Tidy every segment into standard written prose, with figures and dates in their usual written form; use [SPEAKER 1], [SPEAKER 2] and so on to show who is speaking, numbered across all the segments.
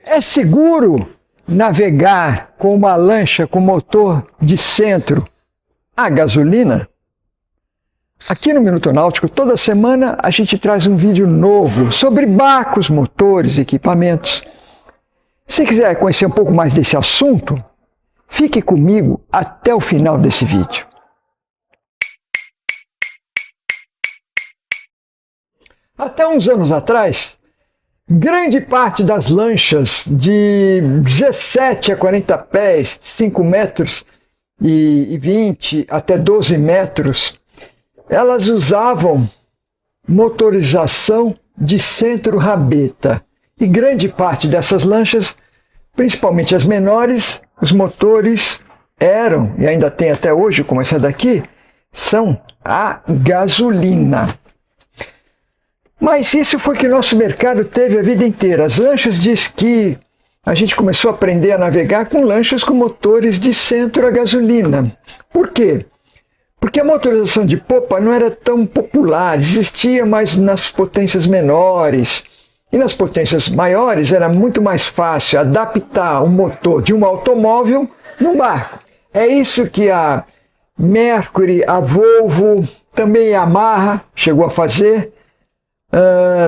[SPEAKER 1] É seguro navegar com uma lancha com motor de centro a gasolina? Aqui no Minuto Náutico, toda semana a gente traz um vídeo novo sobre barcos, motores, equipamentos. Se quiser conhecer um pouco mais desse assunto, fique comigo até o final desse vídeo. Até uns anos atrás, grande parte das lanchas de 17 a 40 pés, 5 metros e 20 até 12 metros, elas usavam motorização de centro-rabeta. E grande parte dessas lanchas, principalmente as menores, os motores eram, e ainda tem até hoje, como essa daqui, são a gasolina. Mas isso foi que o nosso mercado teve a vida inteira. As lanchas de esqui, a gente começou a aprender a navegar com lanchas com motores de centro a gasolina. Por quê? Porque a motorização de popa não era tão popular, existia mais nas potências menores. E nas potências maiores era muito mais fácil adaptar o motor de um automóvel num barco. É isso que a Mercury, a Volvo, também a Yamaha chegou a fazer.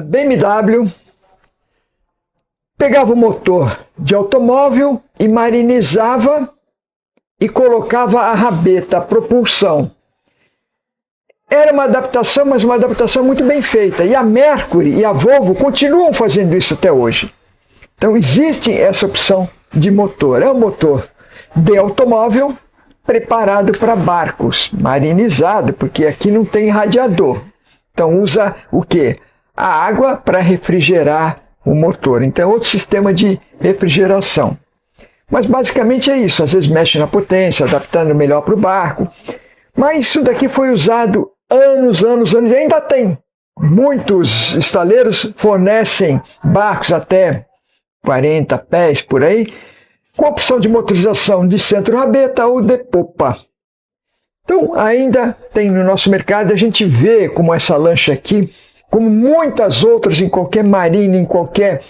[SPEAKER 1] BMW pegava o motor de automóvel e marinizava e colocava a rabeta, a propulsão. Era uma adaptação, mas uma adaptação muito bem feita. E a Mercury e a Volvo continuam fazendo isso até hoje. Então existe essa opção de motor. É um motor de automóvel preparado para barcos, marinizado, porque aqui não tem radiador. Então usa o quê? A água para refrigerar o motor. Então é outro sistema de refrigeração. Mas basicamente é isso. Às vezes mexe na potência, adaptando melhor para o barco. Mas isso daqui foi usado anos, e ainda tem. Muitos estaleiros fornecem barcos até 40 pés por aí, com opção de motorização de centro-rabeta ou de popa. Então ainda tem no nosso mercado, a gente vê como essa lancha aqui, como muitas outras em qualquer marina, em qualquer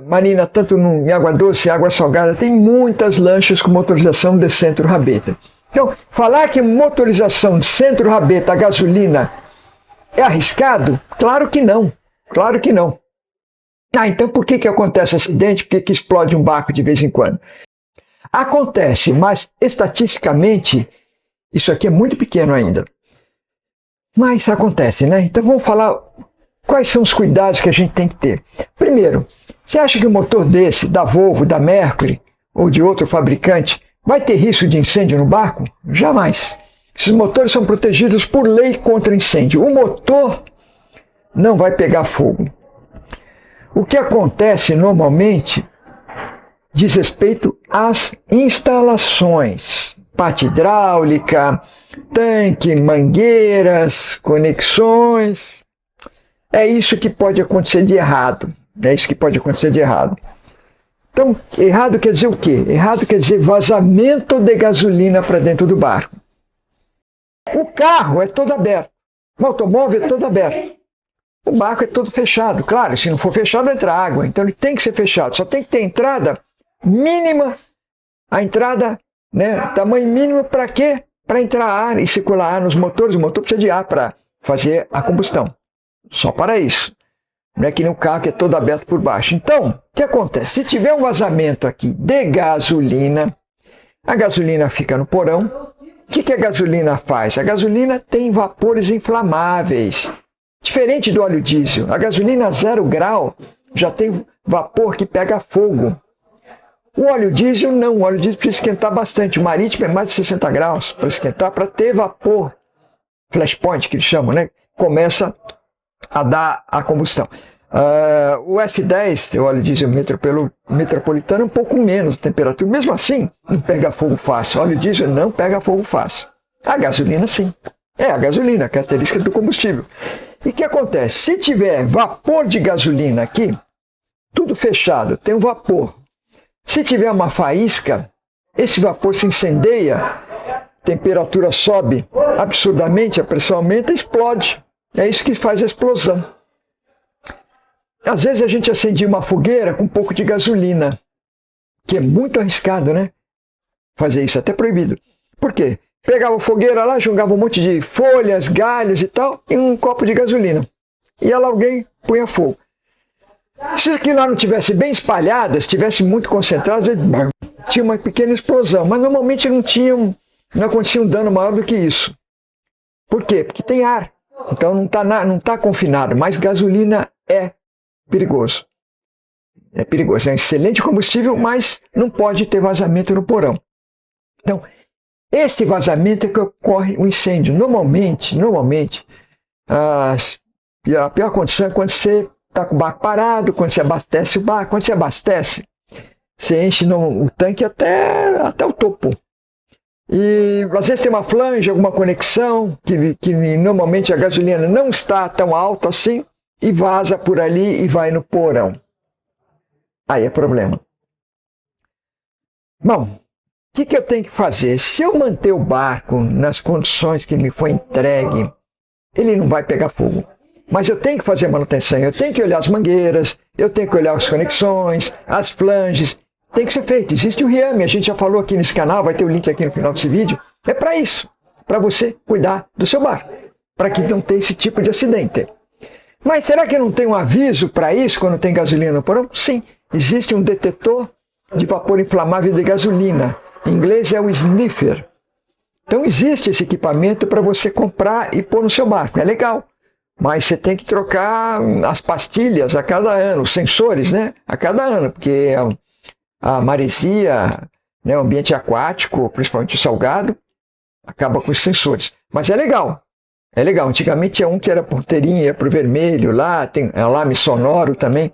[SPEAKER 1] marina, tanto em água doce, água salgada, tem muitas lanchas com motorização de centro-rabeta. Então, falar que motorização de centro-rabeta a gasolina é arriscado? Claro que não, claro que não. Então por que acontece acidente? Por que explode um barco de vez em quando? Acontece, mas estatisticamente, isso aqui é muito pequeno ainda. Mas acontece, né? Então vamos falar quais são os cuidados que a gente tem que ter. Primeiro, você acha que um motor desse, da Volvo, da Mercury ou de outro fabricante, vai ter risco de incêndio no barco? Jamais. Esses motores são protegidos por lei contra incêndio. O motor não vai pegar fogo. O que acontece normalmente diz respeito às instalações. Parte hidráulica, tanque, mangueiras, conexões. É isso que pode acontecer de errado. É isso que pode acontecer de errado. Então, errado quer dizer o quê? Errado quer dizer vazamento de gasolina para dentro do barco. O carro é todo aberto. O automóvel é todo aberto. O barco é todo fechado. Claro, se não for fechado, entra água. Então ele tem que ser fechado. Só tem que ter entrada mínima. A entrada, né, tamanho mínimo para quê? Para entrar ar e circular ar nos motores. O motor precisa de ar para fazer a combustão. Só para isso. Não é que nem um carro que é todo aberto por baixo. Então, o que acontece? Se tiver um vazamento aqui de gasolina, a gasolina fica no porão. O que a gasolina faz? A gasolina tem vapores inflamáveis. Diferente do óleo diesel. A gasolina a 0 grau já tem vapor que pega fogo. O óleo diesel não. O óleo diesel precisa esquentar bastante. O marítimo é mais de 60 graus para esquentar, para ter vapor. Flashpoint, que eles chamam, né? Começa a dar a combustão. O S10, o óleo diesel metropolitano, é um pouco menos de temperatura. Mesmo assim, não pega fogo fácil. O óleo diesel não pega fogo fácil. A gasolina, sim. É a gasolina, a característica do combustível. E o que acontece? Se tiver vapor de gasolina aqui, tudo fechado, tem um vapor. Se tiver uma faísca, esse vapor se incendeia, a temperatura sobe absurdamente, a pressão aumenta e explode. É isso que faz a explosão. Às vezes a gente acendia uma fogueira com um pouco de gasolina, que é muito arriscado, né? Fazer isso, até proibido. Por quê? Pegava a fogueira lá, jogava um monte de folhas, galhos e tal, e um copo de gasolina. E lá alguém punha fogo. Se aquilo lá não tivesse bem espalhado, se estivesse muito concentrado, tinha uma pequena explosão. Mas normalmente não acontecia um dano maior do que isso. Por quê? Porque tem ar. Então não está confinado. Mas gasolina é perigoso. É perigoso. É um excelente combustível, mas não pode ter vazamento no porão. Então, este vazamento é que ocorre o incêndio. Normalmente, a pior condição é quando você está com o barco parado, quando você abastece o barco. Quando você abastece, você enche o tanque até o topo. E às vezes tem uma flange, alguma conexão, que normalmente a gasolina não está tão alta assim, e vaza por ali e vai no porão. Aí é problema. Bom, o que eu tenho que fazer? Se eu manter o barco nas condições que me foi entregue, ele não vai pegar fogo. Mas eu tenho que fazer manutenção, eu tenho que olhar as mangueiras, eu tenho que olhar as conexões, as flanges. Tem que ser feito. Existe o RIAME, a gente já falou aqui nesse canal, vai ter o link aqui no final desse vídeo. É para isso, para você cuidar do seu barco, para que não tenha esse tipo de acidente. Mas será que não tem um aviso para isso quando tem gasolina no porão? Sim, existe um detetor de vapor inflamável de gasolina. Em inglês é o sniffer. Então existe esse equipamento para você comprar e pôr no seu barco. É legal, mas você tem que trocar as pastilhas a cada ano, os sensores, né? A cada ano, porque a maresia, né, o ambiente aquático, principalmente o salgado, acaba com os sensores. Mas é legal. É legal. Antigamente tinha um que era ponteirinha, ia para o vermelho, lá tem alarme sonoro também.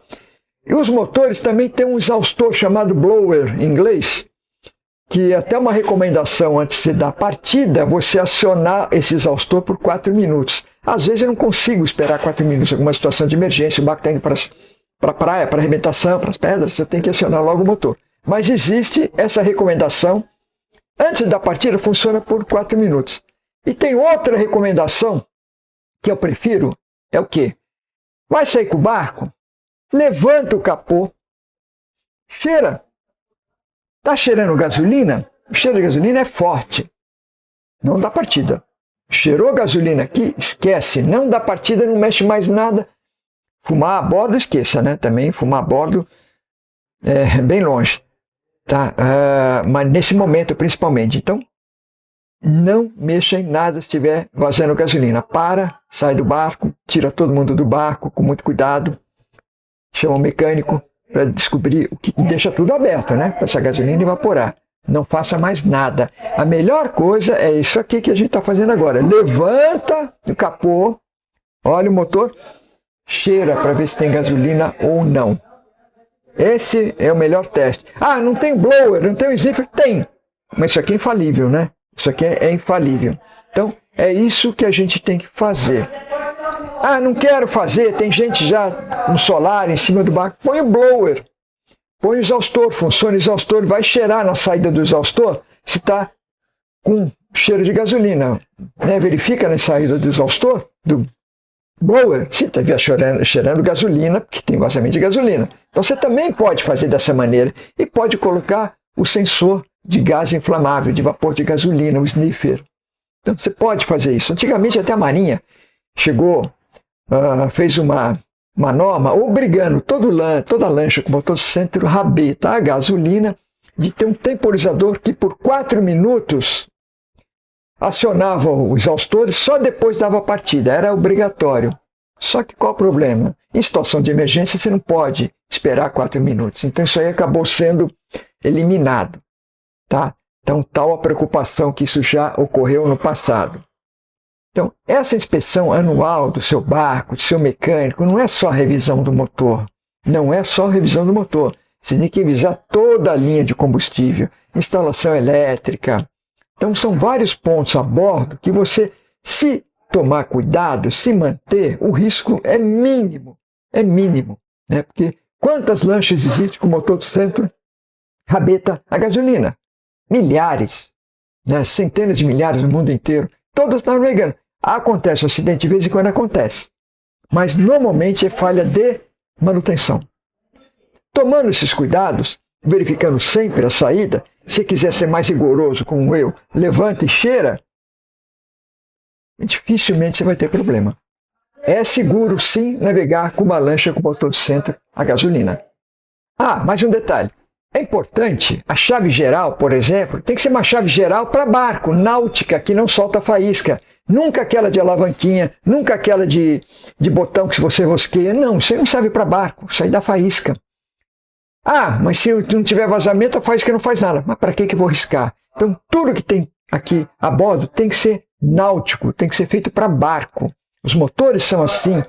[SPEAKER 1] E os motores também têm um exaustor chamado blower, em inglês, que é até uma recomendação antes da partida, você acionar esse exaustor por 4 minutos. Às vezes eu não consigo esperar 4 minutos, alguma situação de emergência, o barco está indo para a praia, para a arrebentação, para as pedras, eu tenho que acionar logo o motor. Mas existe essa recomendação, antes da partida funciona por 4 minutos. E tem outra recomendação, que eu prefiro, é o quê? Vai sair com o barco, levanta o capô, cheira. Está cheirando gasolina? O cheiro de gasolina é forte. Não dá partida. Cheirou gasolina aqui? Esquece. Não dá partida, não mexe mais nada. Fumar a bordo, esqueça, né? Também fumar a bordo é bem longe. Tá? Mas nesse momento, principalmente. Então, não mexa em nada se estiver vazando gasolina. Para, sai do barco, tira todo mundo do barco com muito cuidado. Chama o mecânico para descobrir o que deixa tudo aberto, né? Para essa gasolina evaporar. Não faça mais nada. A melhor coisa é isso aqui que a gente está fazendo agora. Levanta o capô, olha o motor, cheira para ver se tem gasolina ou não. Esse é o melhor teste. Ah, não tem blower, não tem o sniffer? Tem. Mas isso aqui é infalível, né? Isso aqui é infalível. Então, é isso que a gente tem que fazer. Ah, não quero fazer, tem gente já com solar em cima do barco. Põe o blower, põe o exaustor, funciona o exaustor, vai cheirar na saída do exaustor se está com cheiro de gasolina. Né? Verifica na saída do exaustor, do blower, se está cheirando gasolina, porque tem vazamento de gasolina. Então você também pode fazer dessa maneira e pode colocar o sensor de gás inflamável, de vapor de gasolina, o sniffer. Então você pode fazer isso. Antigamente até a Marinha chegou, fez uma norma obrigando toda lancha com motor centro rabeta a gasolina de ter um temporizador que por 4 minutos acionava o exaustor e só depois dava a partida. Era obrigatório. Só que qual o problema? Em situação de emergência você não pode esperar 4 minutos. Então isso aí acabou sendo eliminado. Tá? Então tal a preocupação que isso já ocorreu no passado. Então, essa inspeção anual do seu barco, do seu mecânico, não é só a revisão do motor. Não é só a revisão do motor. Você tem que revisar toda a linha de combustível, instalação elétrica. Então, são vários pontos a bordo que você, se tomar cuidado, se manter, o risco é mínimo. É mínimo. Né? Porque quantas lanchas existem com motor do centro rabeta a gasolina? Milhares. Né? Centenas de milhares no mundo inteiro. Todos norueganos. Acontece acidente de vez em quando acontece. Mas normalmente é falha de manutenção. Tomando esses cuidados, verificando sempre a saída, se quiser ser mais rigoroso como eu, levanta e cheira, dificilmente você vai ter problema. É seguro, sim, navegar com uma lancha com motor de centro a gasolina. Ah, mais um detalhe. É importante, a chave geral, por exemplo, tem que ser uma chave geral para barco, náutica, que não solta faísca. Nunca aquela de alavanquinha, nunca aquela de botão que se você rosqueia. Não, isso aí não serve para barco, isso aí dá faísca. Ah, mas se não tiver vazamento, a faísca não faz nada. Mas para que eu vou riscar? Então, tudo que tem aqui a bordo tem que ser náutico, tem que ser feito para barco. Os motores são assim,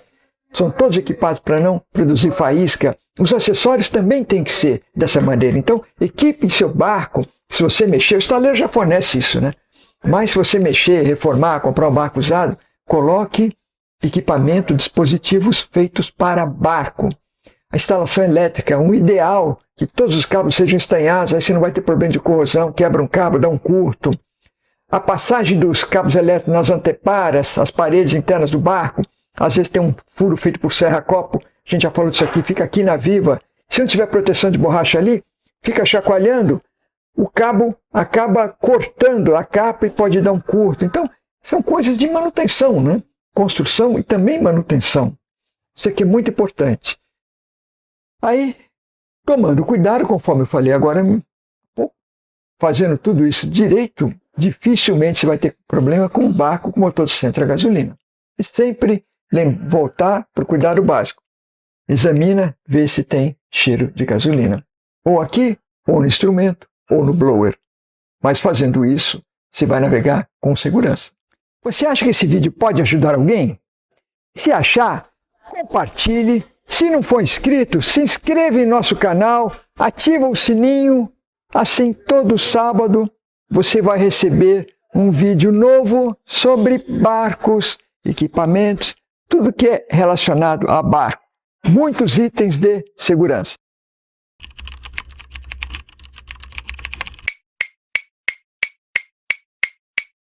[SPEAKER 1] são todos equipados para não produzir faísca. Os acessórios também têm que ser dessa maneira. Então, equipe seu barco. Se você mexer, o estaleiro já fornece isso, né? Mas se você mexer, reformar, comprar um barco usado, coloque equipamento, dispositivos feitos para barco. A instalação elétrica, um ideal que todos os cabos sejam estanhados, aí você não vai ter problema de corrosão, quebra um cabo, dá um curto. A passagem dos cabos elétricos nas anteparas, as paredes internas do barco, às vezes tem um furo feito por serra-copo, a gente já falou disso aqui, fica aqui na viva. Se não tiver proteção de borracha ali, fica chacoalhando, o cabo acaba cortando a capa e pode dar um curto. Então, são coisas de manutenção, né? Construção e também manutenção. Isso aqui é muito importante. Aí, tomando cuidado, conforme eu falei agora, fazendo tudo isso direito, dificilmente você vai ter problema com um barco com motor de centro a gasolina. E sempre voltar para o cuidado básico. Examina, vê se tem cheiro de gasolina. Ou aqui, ou no instrumento, ou no blower. Mas fazendo isso, você vai navegar com segurança. Você acha que esse vídeo pode ajudar alguém? Se achar, compartilhe. Se não for inscrito, se inscreva em nosso canal, ativa o sininho. Assim, todo sábado, você vai receber um vídeo novo sobre barcos, equipamentos, tudo que é relacionado a barco. Muitos itens de segurança.